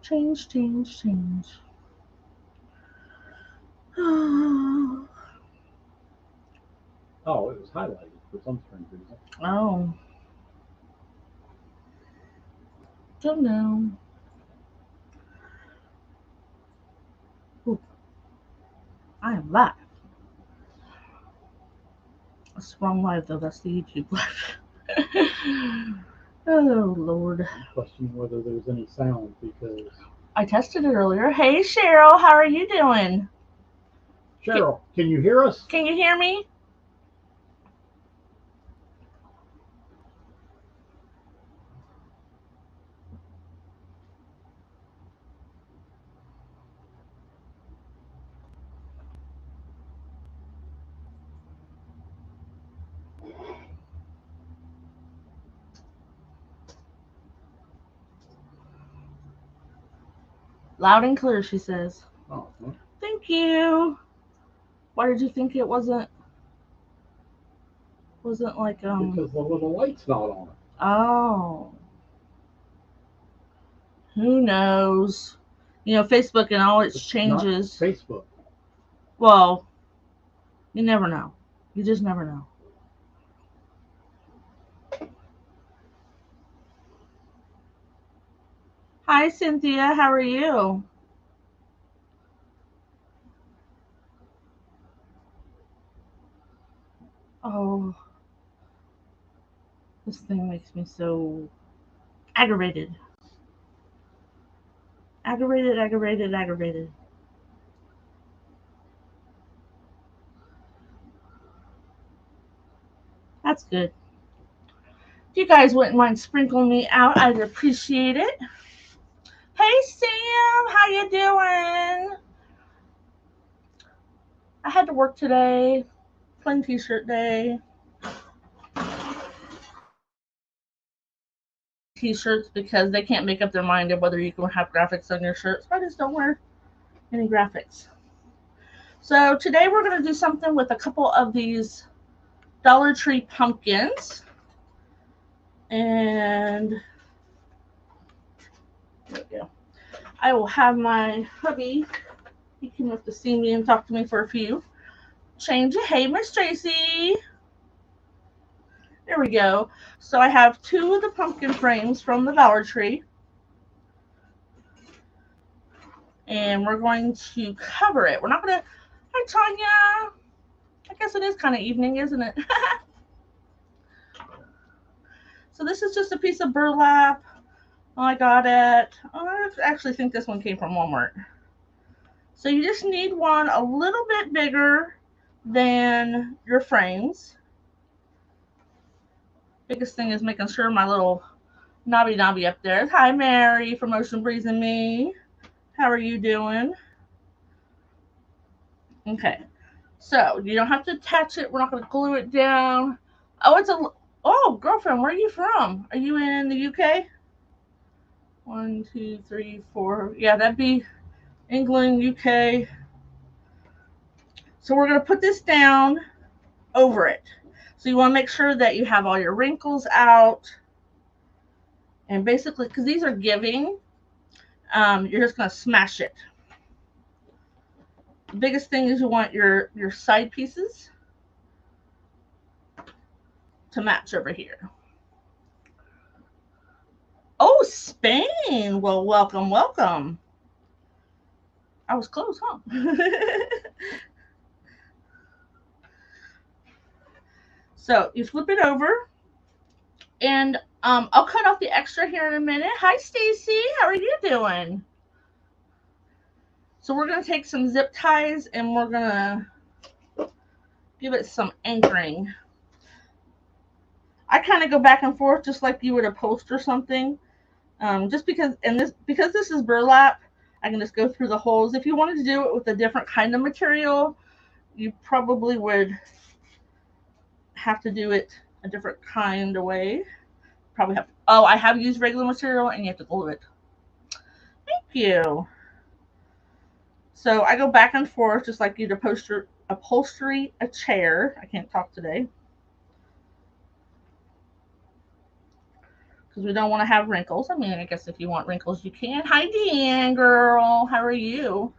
Change, change, change. Oh. Oh, it was highlighted for some strange reason. Oh. Don't know. Ooh, I am live. That's the wrong live though. That's the YouTube live. Oh Lord. I'm questioning whether there's any sound because I tested it earlier. Hey Cheryl, how are you doing? Cheryl, can you hear us? Can you hear me? Loud and clear, she says. Oh, huh? Thank you. Why did you think it wasn't like Because the little light's not on it. oh, who knows? You know, Facebook and all its It's not changes. Facebook. Well, you never know. You just never know. Hi Cynthia, how are you? Oh, this thing makes me so aggravated. Aggravated, aggravated, aggravated. That's good. If you guys wouldn't mind sprinkling me out, I'd appreciate it. Hey Sam, how you doing? I had to work today. Plain t-shirt day. T-shirts because they can't make up their mind of whether you can have graphics on your shirts. So I just don't wear any graphics. So today we're going to do something with a couple of these Dollar Tree pumpkins. And there we go. I will have my hubby, he came up to see me and talk to me for a few. Change it. Hey, Miss Tracy. There we go. So I have two of the pumpkin frames from the Dollar Tree. And we're going to cover it. We're not going to... Hi, Tanya. I guess it is kind of evening, isn't it? So this is just a piece of burlap. I got it. I actually think this one came from Walmart. So you just need one a little bit bigger than your frames. Biggest thing is making sure my little knobby up there. Hi, Mary from Ocean Breeze and Me. How are you doing? Okay. So you don't have to attach it. We're not going to glue it down. Oh, it's a... Oh, girlfriend, where are you from? Are you in the UK? 1, 2, 3, 4. Yeah, that'd be England, UK. So we're going to put this down over it. So you want to make sure that you have all your wrinkles out. And basically, because these are giving, you're just going to smash it. The biggest thing is you want your side pieces to match over here. Oh, Spain. Well, welcome, welcome. I was close, huh? So you flip it over, and I'll cut off the extra here in a minute. Hi, Stacy. How are you doing? So we're going to take some zip ties, and we're going to give it some anchoring. I kind of go back and forth just like you would upholster something. Just because this is burlap, I can just go through the holes. If you wanted to do it with a different kind of material, you probably would have to do it a different kind of way. Probably have. Oh, I have used regular material, and you have to glue it. Thank you. So I go back and forth just like you'd upholstery a chair. I can't talk today. because we don't want to have wrinkles. I mean, I guess if you want wrinkles, you can. Hi, Deanne, girl. How are you?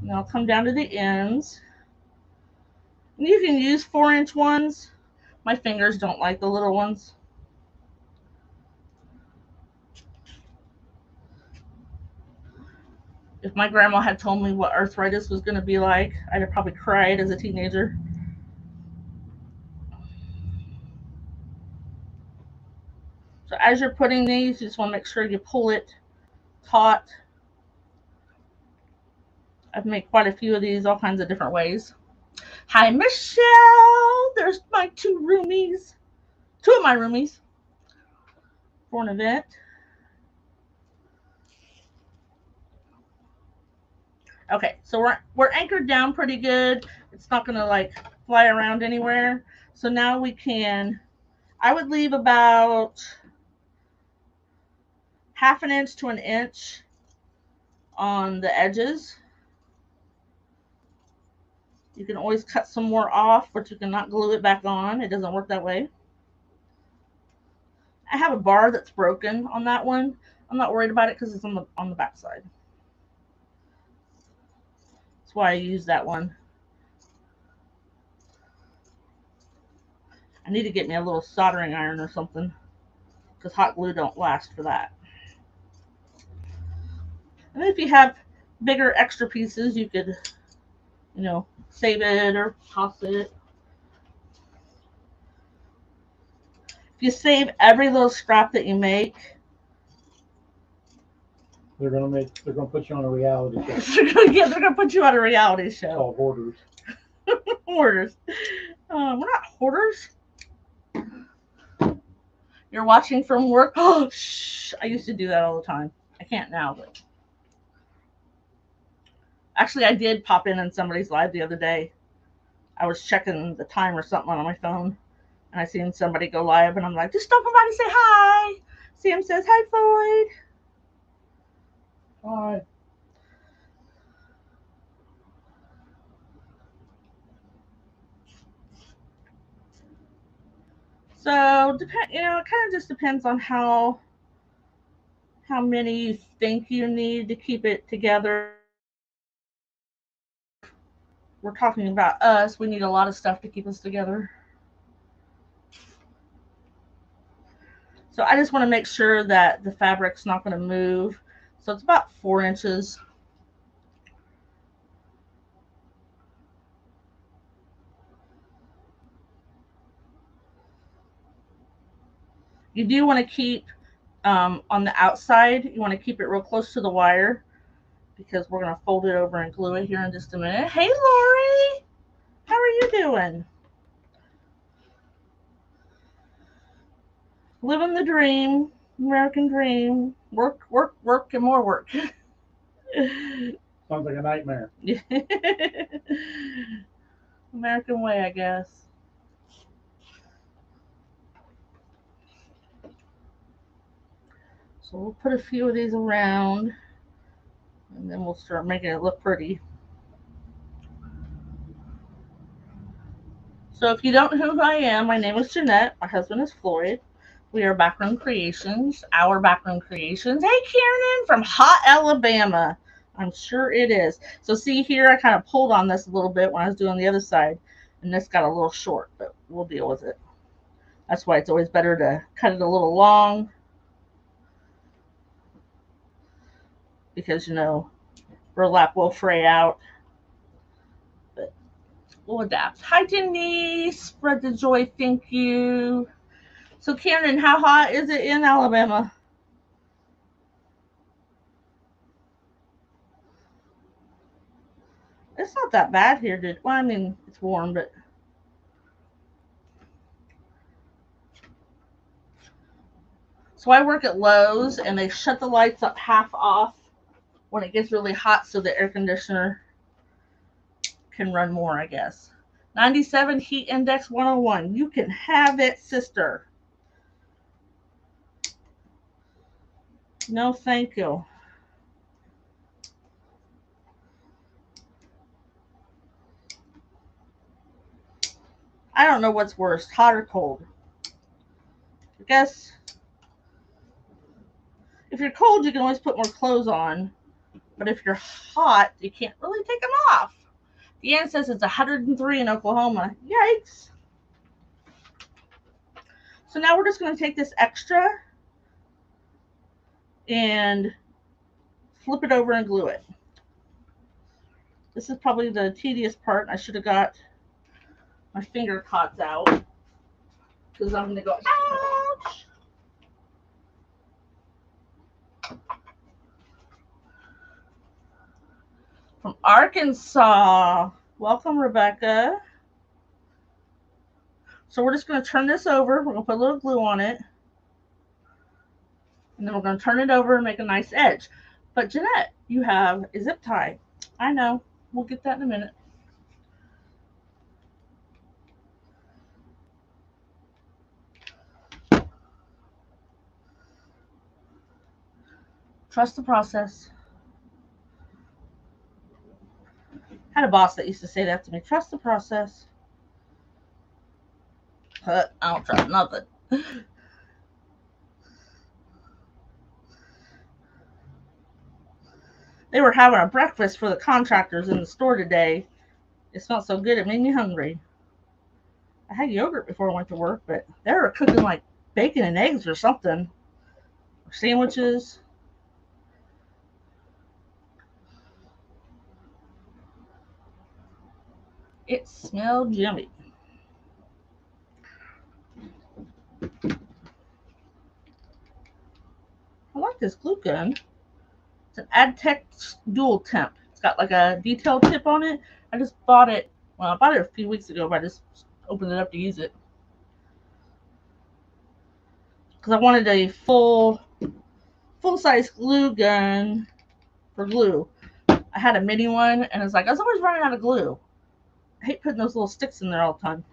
And I'll come down to the ends. And you can use 4-inch ones. My fingers don't like the little ones. If my grandma had told me what arthritis was going to be like, I'd have probably cried as a teenager. So as you're putting these, you just want to make sure you pull it taut. I've made quite a few of these all kinds of different ways. Hi, Michelle. There's my two roomies. Two of my roomies for an event. Okay, so we're anchored down pretty good. It's not going to like fly around anywhere. So now we can, I would leave about 1/2 inch to 1 inch on the edges. You can always cut some more off, but you cannot glue it back on. It doesn't work that way. I have a bar that's broken on that one. I'm not worried about it because it's on the back side. That's why I use that one. I need to get me a little soldering iron or something because hot glue don't last for that. And if you have bigger extra pieces, you could, save it or toss it. If you save every little scrap that you make, they're gonna put you on a reality show. Yeah, they're gonna put you on a reality show. Called Hoarders. Hoarders. We're not hoarders. You're watching from work. Oh, shh. I used to do that all the time. I can't now, but actually, I did pop in somebody's live the other day. I was checking the time or something on my phone, and I seen somebody go live, and I'm like, just stop by to say hi. Sam says, hi, Floyd. Hi. So, it kind of just depends on how many you think you need to keep it together. We're talking about us. We need a lot of stuff to keep us together. So I just want to make sure that the fabric's not going to move. So it's about 4 inches. You do want to keep on the outside, you want to keep it real close to the wire because we're going to fold it over and glue it here in just a minute. Hey, Lori. How are you doing? Living the dream, American dream. Work, work, work, and more work. Sounds like a nightmare. American way, I guess. So we'll put a few of these around, and then we'll start making it look pretty. So if you don't know who I am, my name is Jeanette. My husband is Floyd. We are Backroom Creations, our Backroom Creations. Hey, Kieran from hot Alabama. I'm sure it is. So see here, I kind of pulled on this a little bit when I was doing the other side, and this got a little short, but we'll deal with it. That's why it's always better to cut it a little long because, burlap will fray out. But we'll adapt. Hi, Denise. Spread the joy. Thank you. So, Karen, how hot is it in Alabama? It's not that bad here, dude. Well, I mean, it's warm, but so I work at Lowe's, and they shut the lights up half off when it gets really hot, so the air conditioner can run more, I guess. 97 heat index 101. You can have it, sister. No, thank you. I don't know what's worse, hot or cold. I guess if you're cold, you can always put more clothes on. But if you're hot, you can't really take them off. Deanne says it's 103 in Oklahoma. Yikes. So now we're just going to take this extra and flip it over and glue it. This is probably the tedious part. I should have got my finger cots out because I'm going to go, ouch! From Arkansas. Welcome, Rebecca. So we're just going to turn this over. We're going to put a little glue on it. And then we're going to turn it over and make a nice edge. But Jeanette, you have a zip tie. I know. We'll get that in a minute. Trust the process. I had a boss that used to say that to me. Trust the process. I don't trust nothing. They were having a breakfast for the contractors in the store today. It smelled so good, it made me hungry. I had yogurt before I went to work, but they were cooking like bacon and eggs or something. Or sandwiches. It smelled yummy. I like this glue gun. It's an AdTech dual temp. It's got like a detail tip on it. I just bought it. Well, I bought it a few weeks ago, but I just opened it up to use it. Because I wanted a full-size glue gun for glue. I had a mini one, and it's like, I was always running out of glue. I hate putting those little sticks in there all the time.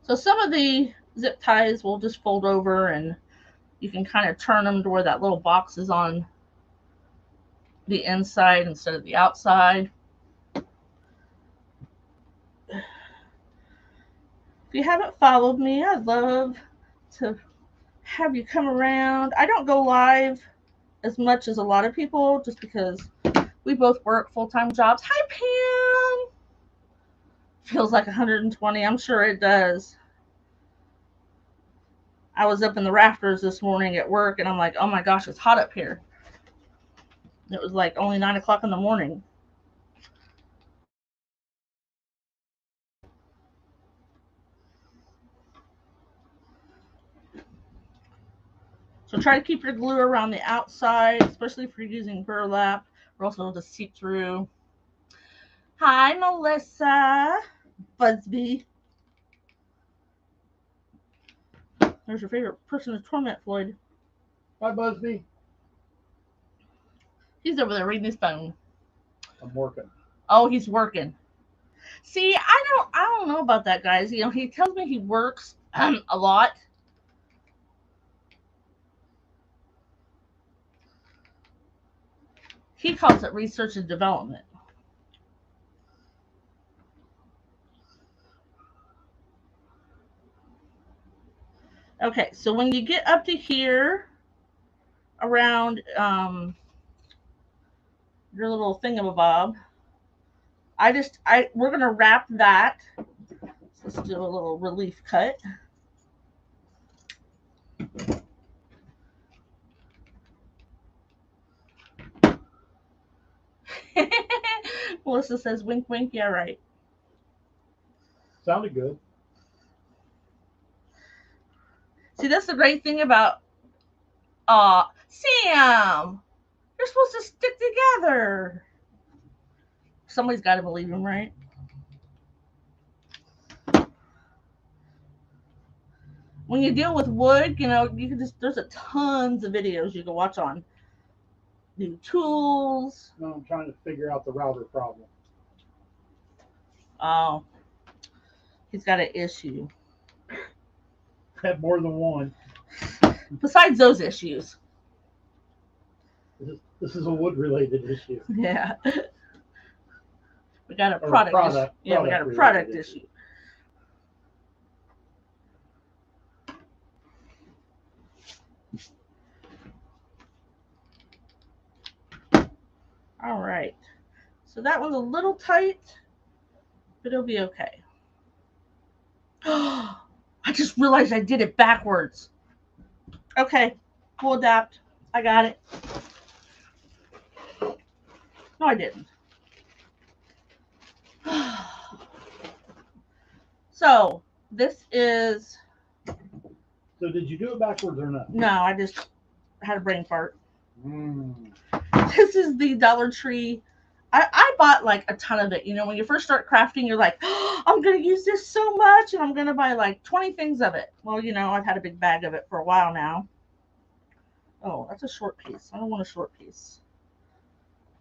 So some of the zip ties will just fold over, and you can kind of turn them to where that little box is on the inside instead of the outside. If you haven't followed me, I'd love to have you come around. I don't go live as much as a lot of people just because we both work full-time jobs. Hi, Pam. Feels like 120. I'm sure it does. I was up in the rafters this morning at work, and I'm like, oh my gosh, it's hot up here. It was like only 9 o'clock in the morning. So try to keep your glue around the outside, especially if you're using burlap, or else it'll just seep through. Hi, Melissa. Budsby. There's your favorite person to torment, Floyd. Hi, Busby. He's over there reading his phone. I'm working. Oh, he's working. See, I don't know about that, guys. You know, he tells me he works a lot. He calls it research and development. Okay, so when you get up to here, around your little thingamabob, we're gonna wrap that. So let's do a little relief cut. Melissa says, wink, wink. Yeah, right. Sounded good. See, that's the great thing about Sam. You're supposed to stick together. Somebody's got to believe him, right? When you deal with wood, you know, you can there's a tons of videos you can watch on new tools. No, I'm trying to figure out the router problem. Oh, he's got an issue. Had more than one. Besides those issues. This is a wood-related issue. Yeah. We got a Or product issue. Yeah, we got a product product-related issue. All right. So that one's a little tight, but it'll be okay. I just realized I did it backwards. Okay, we'll adapt. I got it. No, I didn't. So this is. So did you do it backwards or not? No, I just had a brain fart. Mm. This is the Dollar Tree. I bought like a ton of it. You know, when you first start crafting, you're like, oh, I'm going to use this so much and I'm going to buy like 20 things of it. Well, you know, I've had a big bag of it for a while now. Oh, that's a short piece. I don't want a short piece.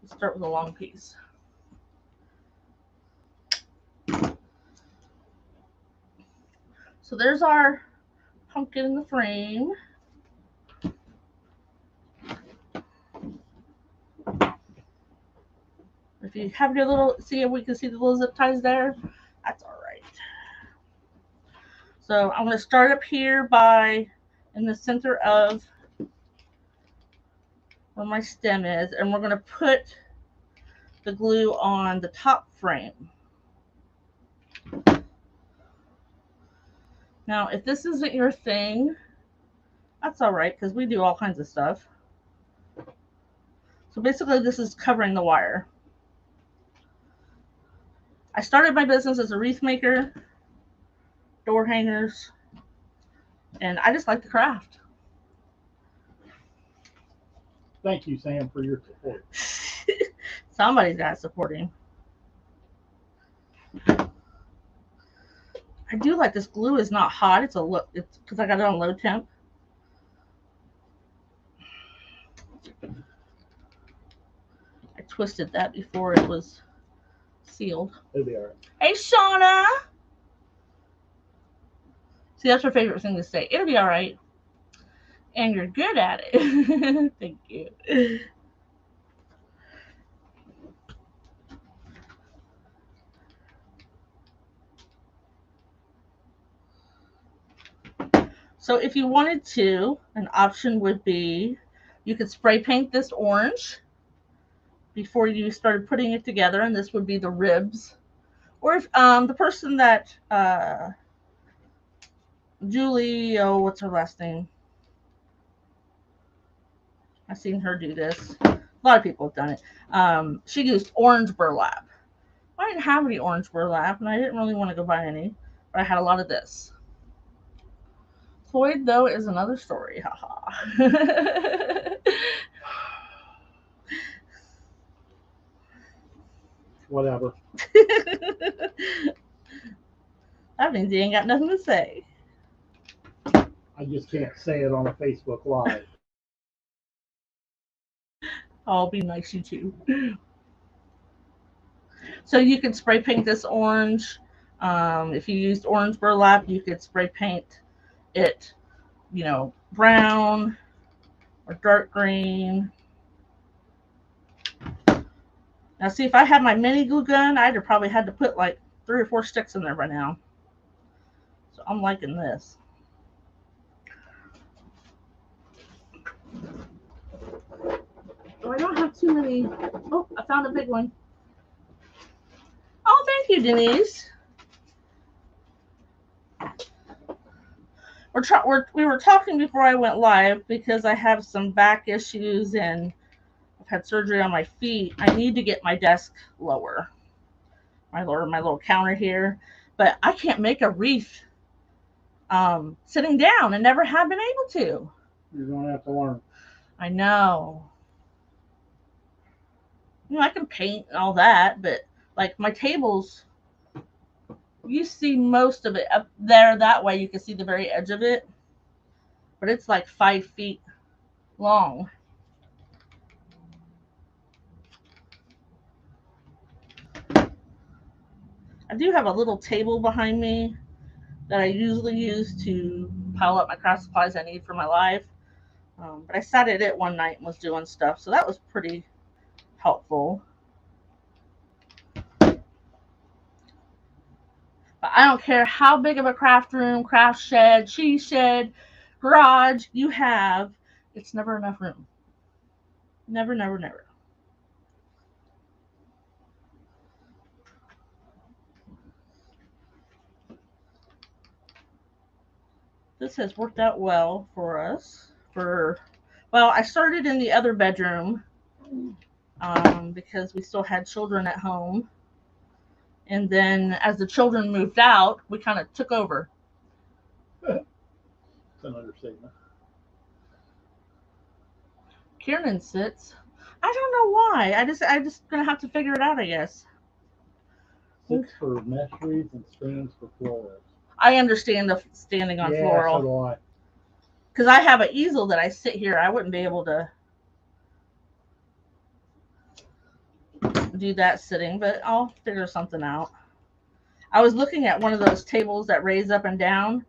Let's start with a long piece. So there's our pumpkin in the frame. If you have your little, see if we can see the little zip ties there, that's all right. So I'm going to start up here by in the center of where my stem is, and we're going to put the glue on the top frame. Now, if this isn't your thing, that's all right, because we do all kinds of stuff. So basically, this is covering the wire. I started my business as a wreath maker, door hangers, and I just like to craft. Thank you, Sam, for your support. Somebody's got to support him. I do like this glue is not hot. It's because I got it on low temp. I twisted that before it was sealed. It'll be all right. Hey, Shauna. See, that's her favorite thing to say. It'll be all right. And you're good at it. Thank you. So if you wanted to, an option would be you could spray paint this orange before you started putting it together, and this would be the ribs. Or if the person that Julie, oh, what's her last name? I've seen her do this. A lot of people have done it. She used orange burlap. I didn't have any orange burlap, and I didn't really want to go buy any, but I had a lot of this. Floyd, though, is another story. Haha. Whatever. That means you ain't got nothing to say. I just can't say it on a Facebook Live. I'll be nice, you too. So you could spray paint this orange. If you used orange burlap, you could spray paint it, you know, brown or dark green. Now, see, if I had my mini glue gun, I'd have probably had to put like 3 or 4 sticks in there by now. So I'm liking this. Oh, I don't have too many. Oh, I found a big one. Oh, thank you, Denise. We were talking before I went live because I have some back issues and I've had surgery on my feet. I need to get my desk lower. My little counter here. But I can't make a wreath sitting down and never have been able to. You're going to have to learn. I know. You know, I can paint and all that, but like my tables, you see most of it up there that way. You can see the very edge of it, but it's like 5 feet long. I do have a little table behind me that I usually use to pile up my craft supplies I need for my life. But I sat at it one night and was doing stuff, so that was pretty helpful. But I don't care how big of a craft room, craft shed, she shed, garage you have, it's never enough room. Never, never, never. This has worked out well for us. Well, I started in the other bedroom because we still had children at home. And then as the children moved out, we kind of took over. It's an understatement. Kieran sits. I don't know why. I just gonna have to figure it out, I guess. Sits for mesh reeds and stands for florals. I understand the standing on Yeah, floral. so do I. Because I have an easel that I sit here. I wouldn't be able to do that sitting, but I'll figure something out. I was looking at one of those tables that raise up and down.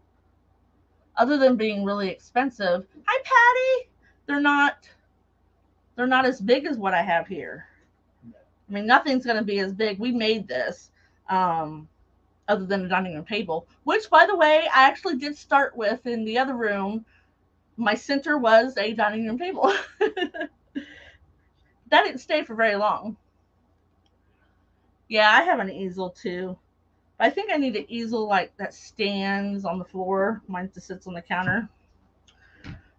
Other than being really expensive, hi Patty, they're not as big as what I have here. I mean, nothing's going to be as big. We made this other than a dining room table, which, by the way, I actually did start with in the other room. My center was a dining room table. That didn't stay for very long. Yeah, I have an easel too. I think I need an easel like that stands on the floor. Mine just sits on the counter.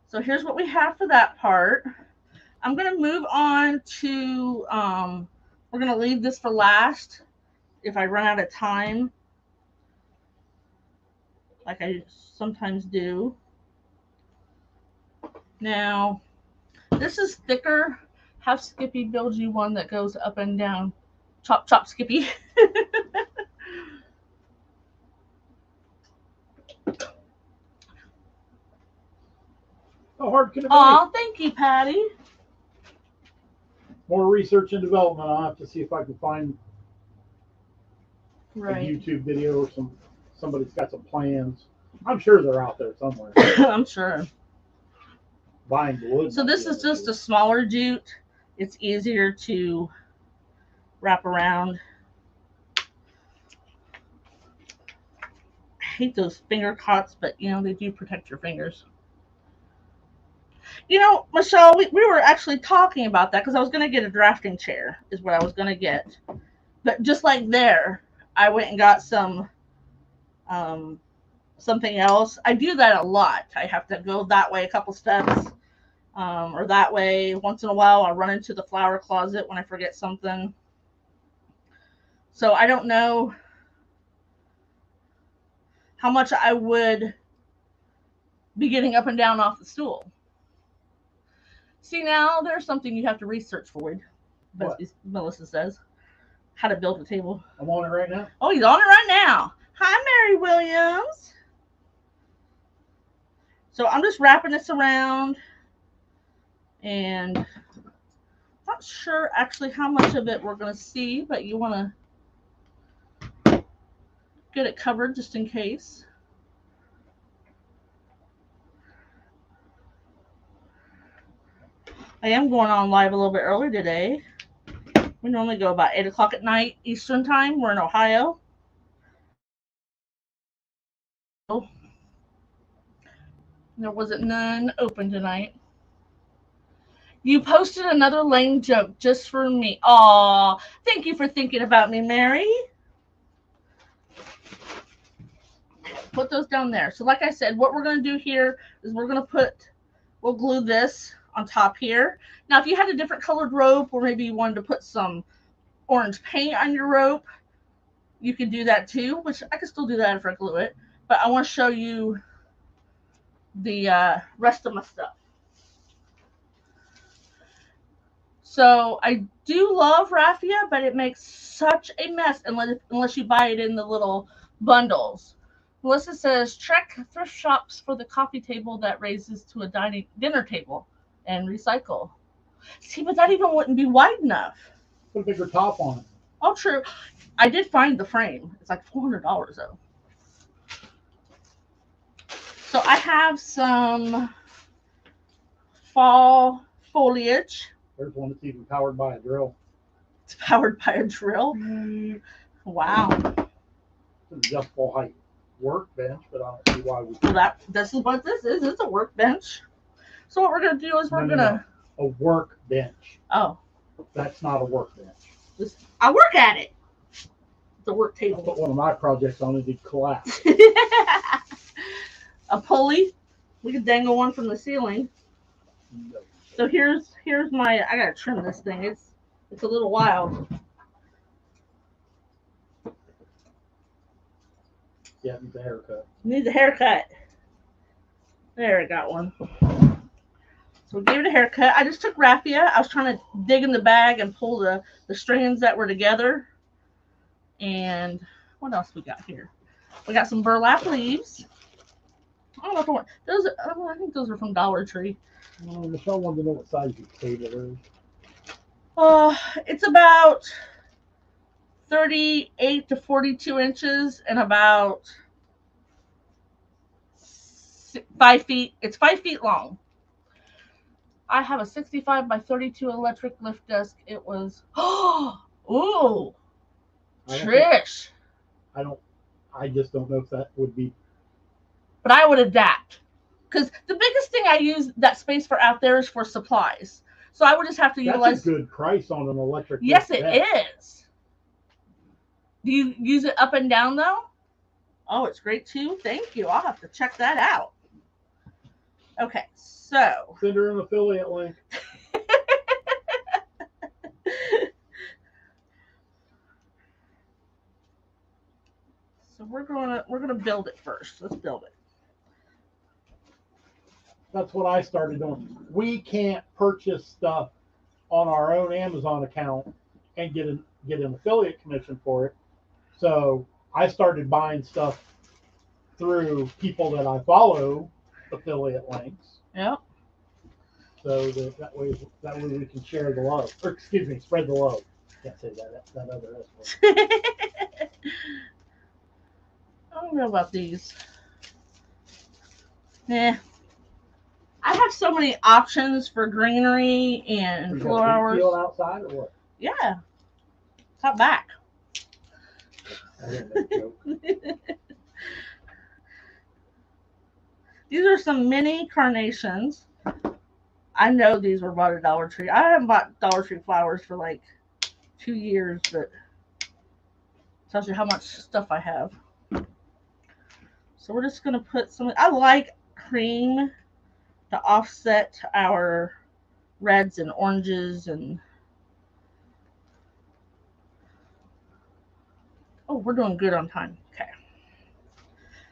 So here's what we have for that part. I'm going to move on to, we're going to leave this for last if I run out of time, like I sometimes do. Now, this is thicker. Have Skippy build you one that goes up and down. Chop, chop, Skippy. How hard can it be? Aw, thank you, Patty. More research and development. I'll have to see if I can find a Right. YouTube video or somebody's got some plans. I'm sure they're out there somewhere. I'm sure. Buying wood. So this is just a smaller jute. It's easier to wrap around. I hate those finger cots, but you know, they do protect your fingers. You know, Michelle, we were actually talking about that because I was going to get a drafting chair is what I was going to get. But just like there, I went and got some something else. I do that a lot. I have to go that way a couple steps or that way. Once in a while, I'll run into the flower closet when I forget something. So I don't know how much I would be getting up and down off the stool. See, now there's something you have to research for, but Melissa says. How to build a table. I'm on it right now. Oh, he's on it right now. Hi, Mary Williams. So I'm just wrapping this around, and not sure actually how much of it we're going to see, but you want to get it covered just in case. I am going on live a little bit early today. We normally go about 8 o'clock at night Eastern time. We're in Ohio. There wasn't none open tonight. You posted another lame joke just for me. Aw, thank you for thinking about me, Mary. Put those down there. So like I said, what we're going to do here is we'll glue this on top here. Now, if you had a different colored rope or maybe you wanted to put some orange paint on your rope, you can do that too, which I can still do that if I glue it. But I want to show you the rest of my stuff. So I do love raffia, but it makes such a mess unless you buy it in the little bundles. Melissa says, check thrift shops for the coffee table that raises to a dinner table and recycle. See, but that even wouldn't be wide enough. Put a bigger top on it. Oh, true. I did find the frame. It's like $400 though. So I have some fall foliage. There's one that's even powered by a drill. It's powered by a drill. Wow. It's an adjustable height workbench, but I don't see why we. Well, this is what this is. It's a workbench. So what we're gonna do is we're gonna a workbench. Oh, That's not a workbench. I work at it. It's a work I table. put one of my projects on it, it'd collapse. A pulley. We could dangle one from the ceiling. No. So here's my. I gotta trim this thing. It's a little wild. Yeah, it needs a haircut. Needs a haircut. There, I got one. So we gave it a haircut. I just took raffia. I was trying to dig in the bag and pull the strands that were together. And what else we got here? We got some burlap leaves. I don't know if I want those. I think those are from Dollar Tree. Michelle wanted to know what size your table is. It's about 38 to 42 inches and about 5 feet. It's 5 feet long. I have a 65 by 32 electric lift desk. It was, ooh, Trish. I just don't know if that would be. But I would adapt. Because the biggest thing I use that space for out there is for supplies. So I would just have to utilize. That's a good price on an electric. Yes, it is. Do you use it up and down though? Oh, it's great too. Thank you. I'll have to check that out. Okay, so. Send her an affiliate link. So we're gonna build it first. Let's build it. That's what I started doing. We can't purchase stuff on our own Amazon account and get an affiliate commission for it. So I started buying stuff through people that I follow, affiliate links. Yep. So that way we can share the love, or excuse me, spread the love. Can't say that other S word. I don't know about these. Yeah. I have so many options for greenery and flowers. You got outside or what? Yeah. Top back. I didn't make a joke. These are some mini carnations. I know these were bought at Dollar Tree. I haven't bought Dollar Tree flowers for like 2 years, but tells you how much stuff I have. So we're just gonna put some. I like cream to offset our reds and oranges and. Oh, we're doing good on time. Okay.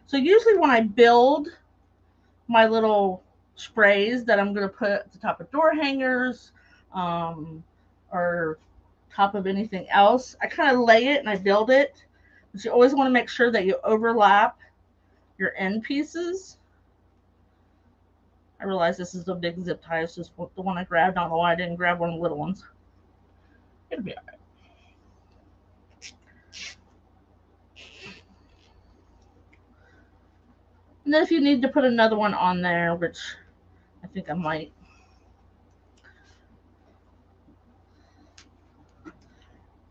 So usually when I build my little sprays that I'm going to put at the top of door hangers or top of anything else, I kind of lay it and I build it. But you always want to make sure that you overlap your end pieces. I realize this is a big zip tie. It's just the one I grabbed. I don't know why I didn't grab one of the little ones. It'll be all right. And then if you need to put another one on there, which I think I might.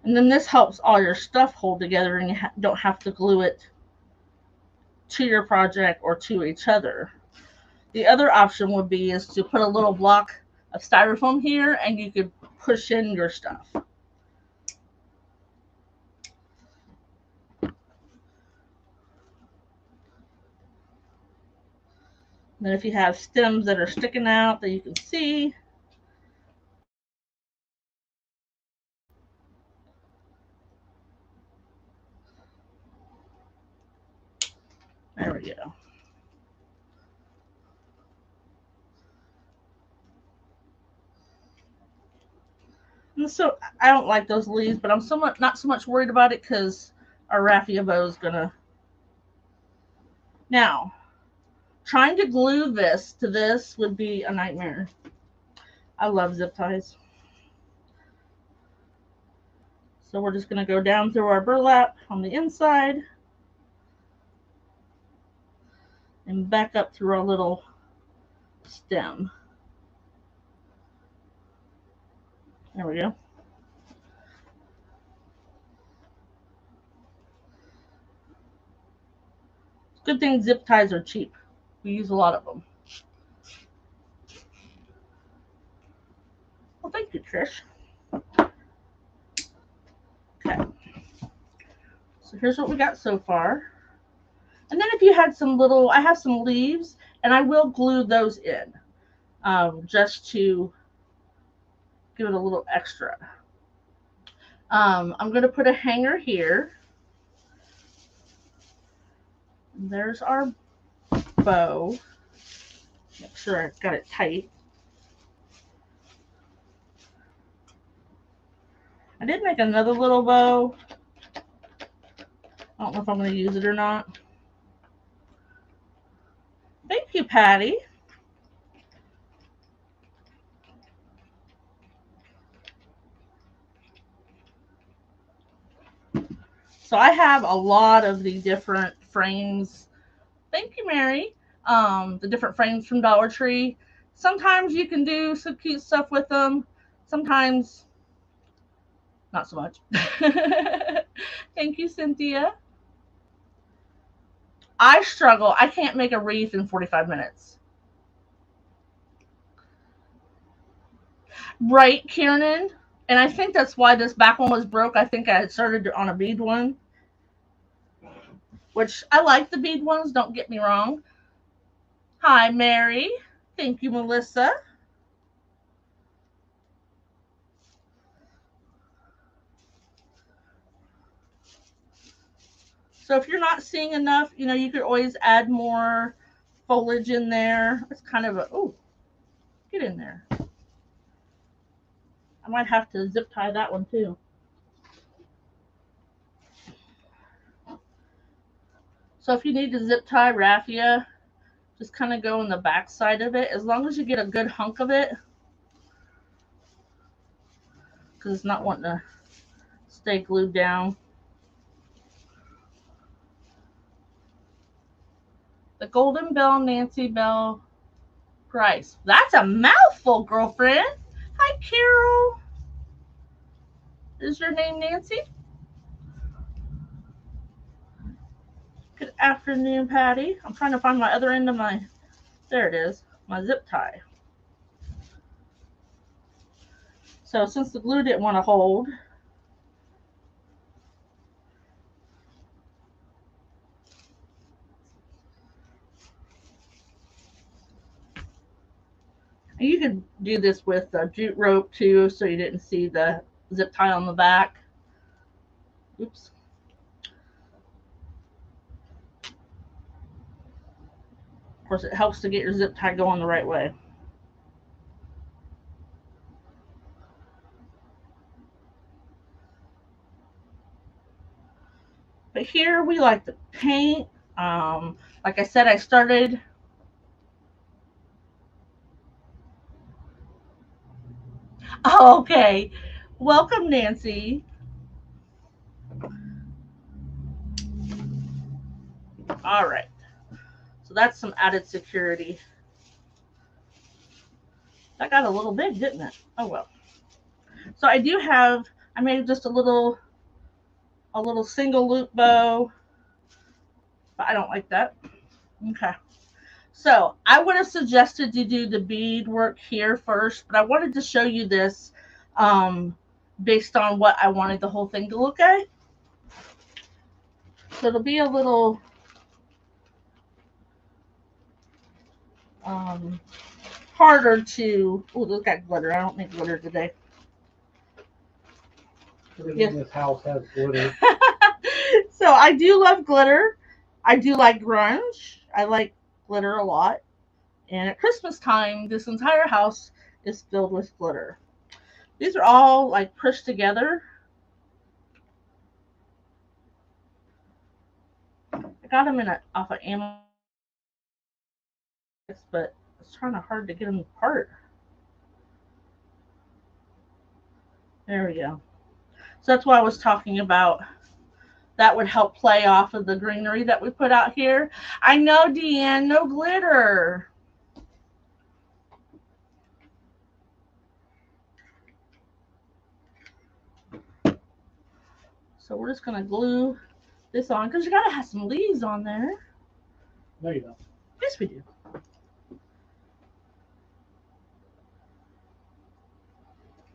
And then this helps all your stuff hold together and you don't have to glue it to your project or to each other. The other option would be is to put a little block of styrofoam here and you could push in your stuff. And then if you have stems that are sticking out that you can see, there we go. And so I don't like those leaves, but I'm not so much worried about it because our raffia bow is gonna. Now, trying to glue this to this would be a nightmare. I love zip ties. So we're just going to go down through our burlap on the inside and back up through our little stem. There we go. Good thing zip ties are cheap. We use a lot of them. Well, thank you, Trish. Okay. So here's what we got so far. And then if you had some little, I have some leaves, and I will glue those in just to give it a little extra. I'm going to put a hanger here. There's our bow. Make sure I've got it tight. I did make another little bow. I don't know if I'm going to use it or not. Thank you, Patty. So I have a lot of the different frames. Thank you, Mary. The different frames from Dollar Tree. Sometimes you can do some cute stuff with them. Sometimes not so much. Thank you, Cynthia. I struggle. I can't make a wreath in 45 minutes. Right, Kiernan? And I think that's why this back one was broke. I think I had started on a bead one, which I like the bead ones, don't get me wrong. Hi, Mary. Thank you, Melissa. So if you're not seeing enough, you could always add more foliage in there. It's kind of a, oh, get in there. I might have to zip tie that one too. So if you need to zip tie raffia, just kind of go in the back side of it, as long as you get a good hunk of it, because it's not wanting to stay glued down. The Golden Bell, Nancy Bell Price. That's a mouthful, girlfriend. Hi, Carol. Is your name Nancy? Good afternoon, Patty. I'm trying to find my other end of my, there it is, my zip tie. So since the glue didn't want to hold, you could do this with a jute rope too, so you didn't see the zip tie on the back. Oops. Of course, it helps to get your zip tie going the right way. But here we like to paint. Like I said, I started. Oh, okay. Welcome, Nancy. All right. So that's some added security. That got a little big, didn't it? Oh well. So I do have, I made just a little single loop bow, but I don't like that. Okay. So I would have suggested you do the bead work here first, but I wanted to show you this based on what I wanted the whole thing to look at. So it'll be a little harder to, oh, look at glitter. I don't need glitter today. Everything in this house has glitter. So I do love glitter. I do like grunge. I like glitter a lot. And at Christmas time, this entire house is filled with glitter. These are all like pushed together. I got them off of Amazon, but it's kind of hard to get them apart. There we go. So that's why I was talking about. That would help play off of the greenery that we put out here. I know, Deanne, no glitter. So we're just going to glue this on because you got to have some leaves on there. No, you don't. Yes, we do.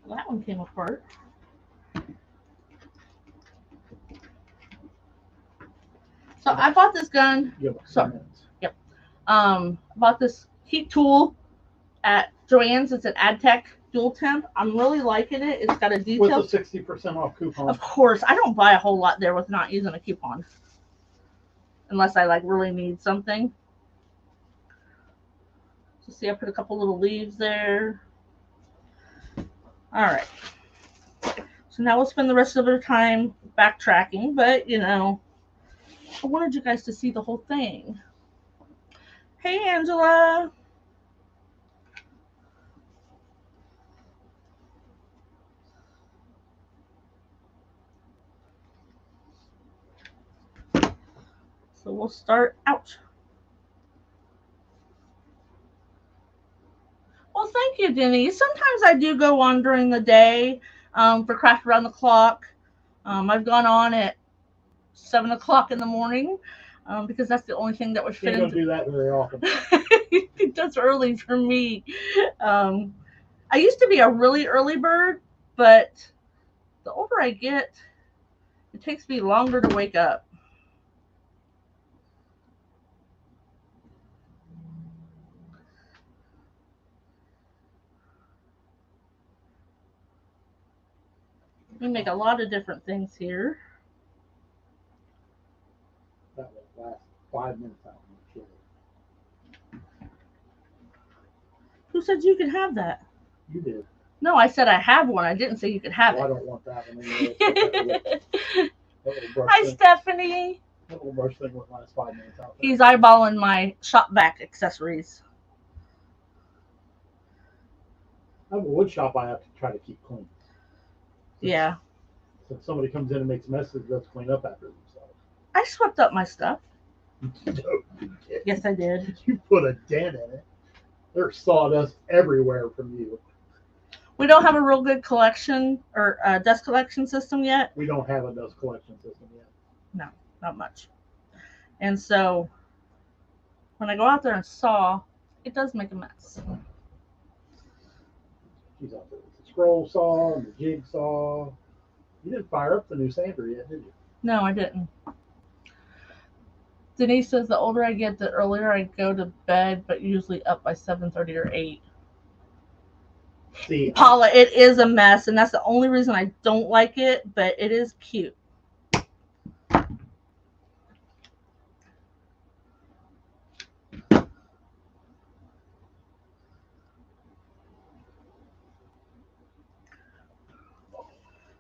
Well, that one came apart. So I bought this gun. You have a few Sorry. minutes. Yep. Bought this heat tool at Joann's. It's an AdTech dual temp. I'm really liking it. It's got a With detail. a 60% off coupon. Of course, I don't buy a whole lot there with not using a coupon, unless I like really need something. So see, I put a couple little leaves there. All right. So now we'll spend the rest of our time backtracking, but you know, I wanted you guys to see the whole thing. Hey, Angela. So we'll start out. Well, thank you, Denise. Sometimes I do go on during the day for Craft Around the Clock. I've gone on at 7 o'clock in the morning because that's the only thing that would fit You don't into. do that very often. That's early for me. I used to be a really early bird, but the older I get, it takes me longer to wake up. We make a lot of different things here. That will last 5 minutes out in the chili. Who said you could have that? You did. No, I said I have one. I didn't say you could have Well, I it. don't want that one anymore. Hi, Stephanie. That little brush thing wouldn't last 5 minutes out there. He's eyeballing my shop vac accessories. I have a wood shop I have to try to keep clean. Yeah. So if somebody comes in and makes messes, let's clean up after themselves. I swept up my stuff. No, you didn't. Yes, I did. You put a dent in it. There's sawdust everywhere from you. We don't have a real good collection or dust collection system yet. We don't have a dust collection system yet. No, not much. And so when I go out there and saw, it does make a mess. She's out there with the scroll saw and the jigsaw. You didn't fire up the new sander yet, did you? No, I didn't. Denise says the older I get, the earlier I go to bed, but usually up by 7:30 or 8. See, Paula, it is a mess, and that's the only reason I don't like it, but it is cute.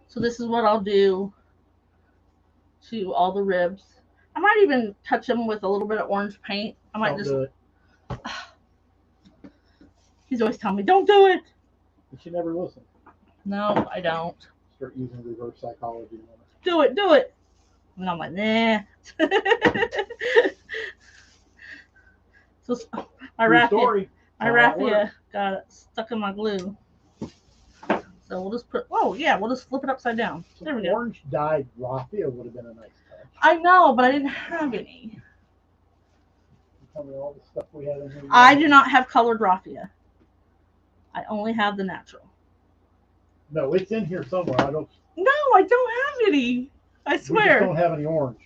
So this is what I'll do to all the ribs. I might even touch them with a little bit of orange paint. I might don't do it. He's always telling me, don't do it. But you never listen. No, I don't. Start using reverse psychology on it. Do it, do it. And I'm like, nah. So my raffia got it stuck in my glue. So we'll just put, oh yeah, we'll just flip it upside down. There we go. Orange dyed raffia would have been a nice touch. I know, but I didn't have any. Tell me all the stuff we had in here. I do not have colored raffia. I only have the natural. No, it's in here somewhere. I don't. No, I don't have any. I We just swear. don't have any orange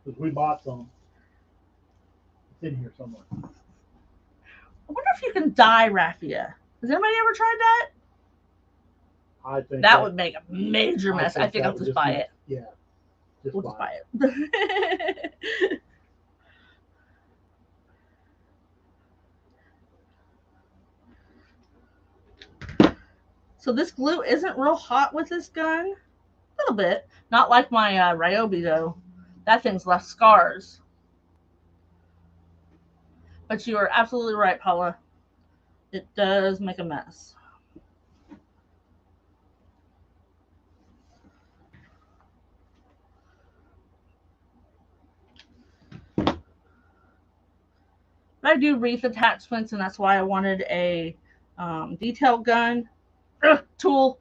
because we bought some. It's in here somewhere. I wonder if you can dye raffia. Has anybody ever tried that? I think That would make a major mess. I think I'll just buy it. Yeah. We'll just buy it. So this glue isn't real hot with this gun. A little bit. Not like my Ryobi though. That thing's left scars. But you are absolutely right, Paula. It does make a mess. But I do wreath attachments, and that's why I wanted a detail gun tool.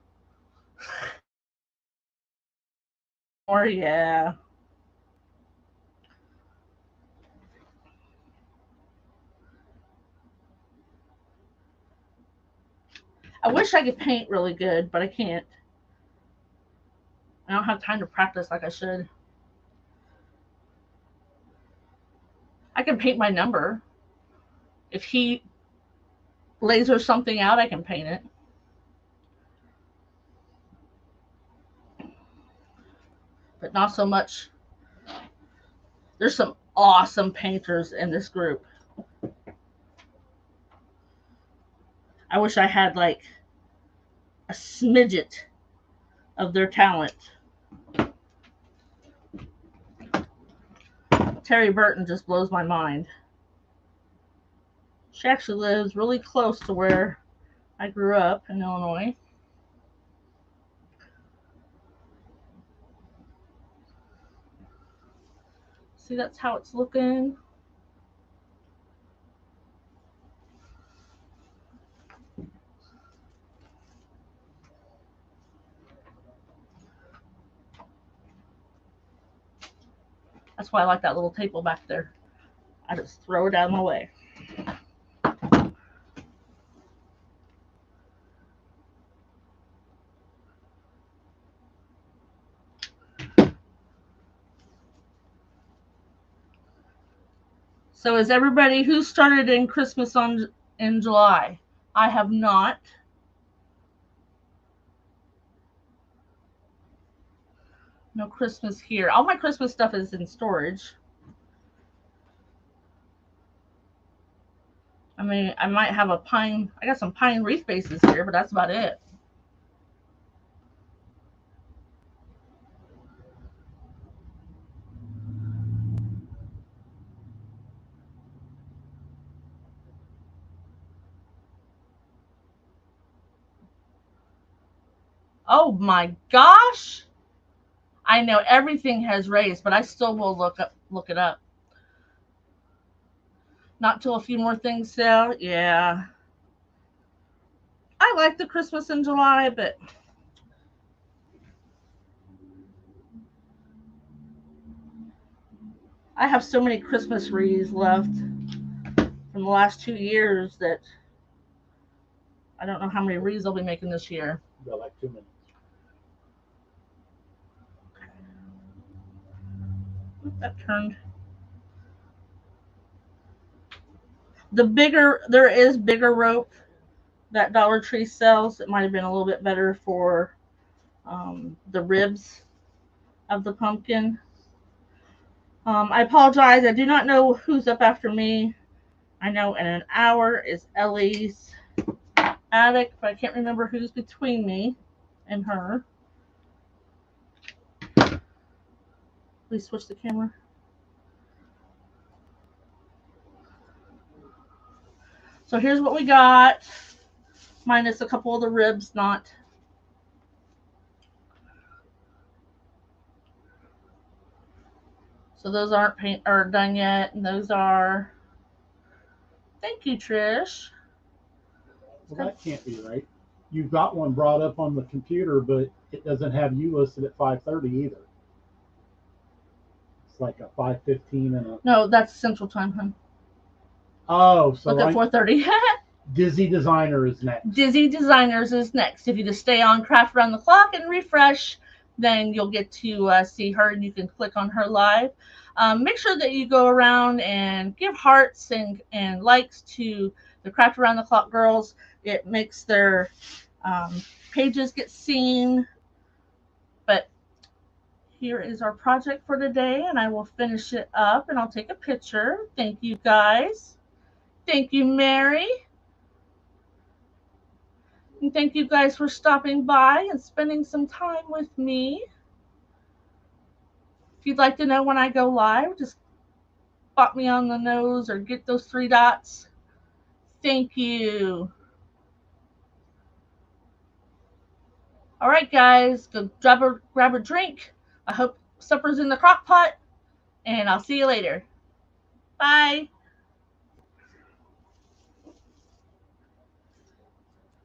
Or yeah. I wish I could paint really good, but I can't. I don't have time to practice like I should. I can paint my number. If he lasers something out, I can paint it. But not so much. There's some awesome painters in this group. I wish I had like a smidget of their talent. Terry Burton just blows my mind. She actually lives really close to where I grew up in Illinois. See, that's how it's looking. That's why I like that little table back there. I just throw it out of my way. So is everybody who started in Christmas in July? I have not. No Christmas here. All my Christmas stuff is in storage. I mean, I might have I got some pine wreath bases here, but that's about it. Oh my gosh! I know everything has raised, but I still will look it up. Not till a few more things sell. Yeah. I like the Christmas in July, but I have so many Christmas wreaths left from the last 2 years that I don't know how many wreaths I'll be making this year. Got like 2 minutes. That turned. There is bigger rope that Dollar Tree sells. It might have been a little bit better for the ribs of the pumpkin. I apologize. I do not know who's up after me. I know in an hour is Ellie's attic, but I can't remember who's between me and her. Please switch the camera. So here's what we got, minus a couple of the ribs not. So those aren't done yet, and those are. Thank you, Trish. Well, that can't be right. You've got one brought up on the computer, but it doesn't have you listed at 5:30 either. It's like a 5:15 and a. No, that's Central Time, hon. Oh, so look at 4:30. Dizzy Designer is next. Dizzy Designers is next. If you just stay on Craft Around the Clock and refresh, then you'll get to see her, and you can click on her live. Make sure that you go around and give hearts and likes to the Craft Around the Clock girls. It makes their pages get seen. But here is our project for today, and I will finish it up, and I'll take a picture. Thank you, guys. Thank you, Mary. And thank you guys for stopping by and spending some time with me. If you'd like to know when I go live, just pop me on the nose or get those 3 dots. Thank you. All right, guys, go grab a drink. I hope supper's in the crock pot, and I'll see you later. Bye.